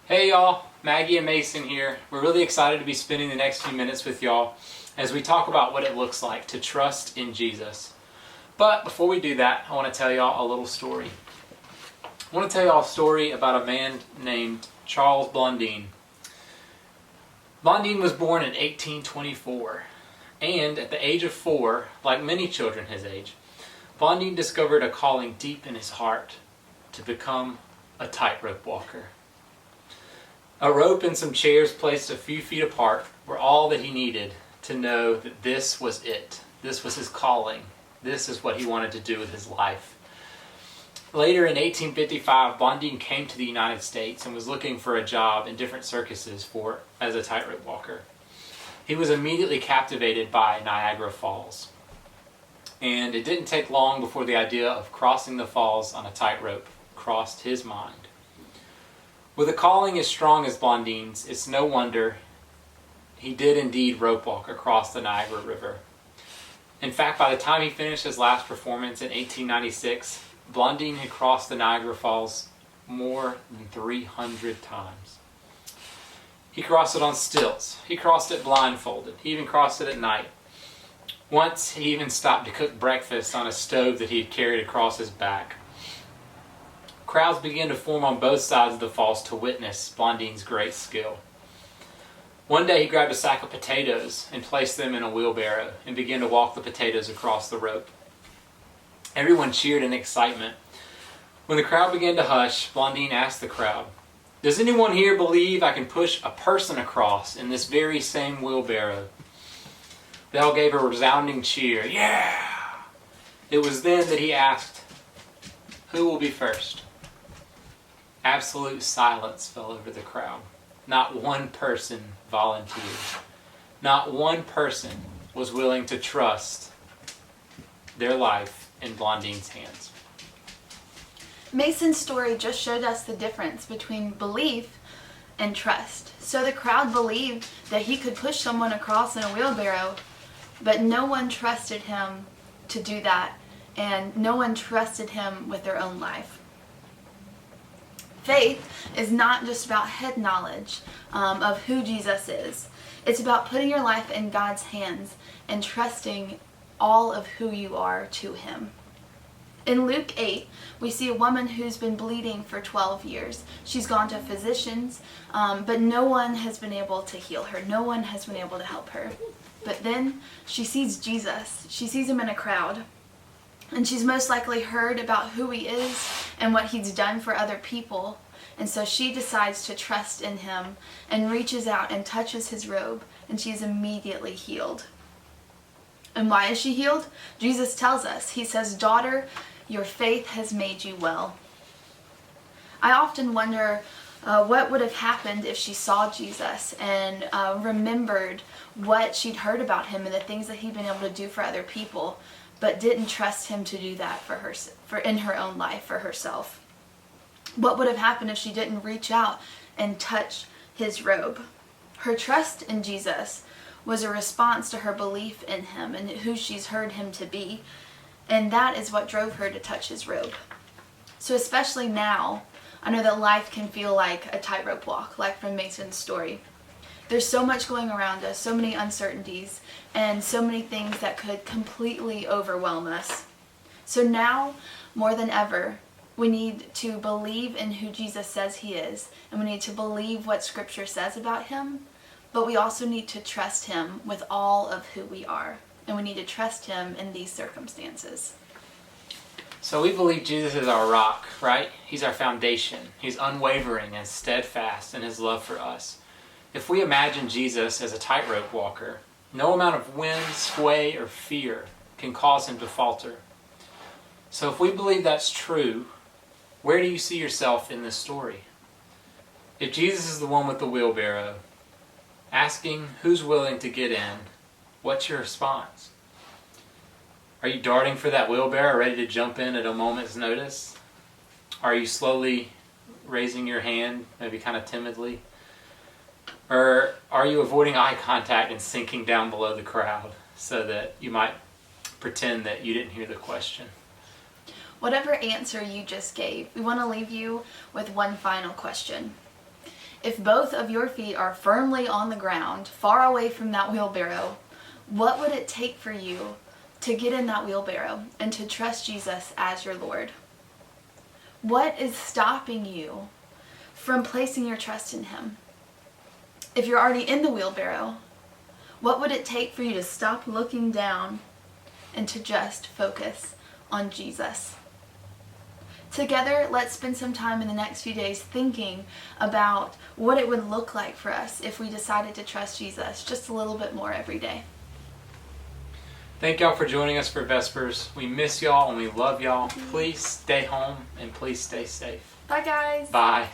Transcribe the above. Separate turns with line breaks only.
Hey y'all, Maggie and Mason here. We're really excited to be spending the next few minutes with y'all as we talk about what it looks like to trust in Jesus. But before we do that, I want to tell y'all a little story. I want to tell y'all a story about a man named Charles Blondin. Blondin was born in 1824, and at the age of 4, like many children his age, Blondin discovered a calling deep in his heart to become a tightrope walker. A rope and some chairs placed a few feet apart were all that he needed to know that this was it. This was his calling. This is what he wanted to do with his life. Later in 1855, Blondin came to the United States and was looking for a job in different circuses as a tightrope walker. He was immediately captivated by Niagara Falls. And it didn't take long before the idea of crossing the falls on a tightrope crossed his mind. With a calling as strong as Blondin's, it's no wonder he did indeed rope walk across the Niagara River. In fact, by the time he finished his last performance in 1896, Blondin had crossed the Niagara Falls more than 300 times. He crossed it on stilts. He crossed it blindfolded. He even crossed it at night. Once, he even stopped to cook breakfast on a stove that he had carried across his back. Crowds began to form on both sides of the falls to witness Blondin's great skill. One day he grabbed a sack of potatoes and placed them in a wheelbarrow and began to walk the potatoes across the rope. Everyone cheered in excitement. When the crowd began to hush, Blondin asked the crowd, "Does anyone here believe I can push a person across in this very same wheelbarrow?" They all gave a resounding cheer. Yeah! It was then that he asked, "Who will be first?" Absolute silence fell over the crowd. Not one person volunteered. Not one person was willing to trust their life in Blondin's hands.
Mason's story just showed us the difference between belief and trust. So the crowd believed that he could push someone across in a wheelbarrow, but no one trusted him to do that, and no one trusted him with their own life. Faith is not just about head knowledge of who Jesus is. It's about putting your life in God's hands and trusting all of who you are to Him. In Luke 8, we see a woman who's been bleeding for 12 years. She's gone to physicians, but no one has been able to heal her. No one has been able to help her. But then she sees Jesus. She sees Him in a crowd. And she's most likely heard about who He is and what He's done for other people. And so she decides to trust in Him and reaches out and touches His robe, and she's immediately healed. And why is she healed? Jesus tells us. He says, "Daughter, your faith has made you well." I often wonder what would have happened if she saw Jesus and remembered what she'd heard about Him and the things that He'd been able to do for other people, but didn't trust Him to do that for in her own life, for herself. What would have happened if she didn't reach out and touch His robe? Her trust in Jesus was a response to her belief in Him and who she's heard Him to be, and that is what drove her to touch His robe. So especially now, I know that life can feel like a tightrope walk, like from Mason's story. There's so much going around us, so many uncertainties, and so many things that could completely overwhelm us. So now, more than ever, we need to believe in who Jesus says He is, and we need to believe what Scripture says about Him, but we also need to trust Him with all of who we are, and we need to trust Him in these circumstances.
So we believe Jesus is our rock, right? He's our foundation. He's unwavering and steadfast in His love for us. If we imagine Jesus as a tightrope walker, no amount of wind, sway, or fear can cause Him to falter. So if we believe that's true, where do you see yourself in this story? If Jesus is the one with the wheelbarrow, asking who's willing to get in, what's your response? Are you darting for that wheelbarrow, ready to jump in at a moment's notice? Are you slowly raising your hand, maybe kind of timidly? Or are you avoiding eye contact and sinking down below the crowd so that you might pretend that you didn't hear the question?
Whatever answer you just gave, we want to leave you with one final question. If both of your feet are firmly on the ground, far away from that wheelbarrow, what would it take for you to get in that wheelbarrow and to trust Jesus as your Lord? What is stopping you from placing your trust in him? If you're already in the wheelbarrow, what would it take for you to stop looking down and to just focus on Jesus? Together, let's spend some time in the next few days thinking about what it would look like for us if we decided to trust Jesus just a little bit more every day.
Thank y'all for joining us for Vespers. We miss y'all and we love y'all. Please stay home and please stay safe.
Bye, guys.
Bye.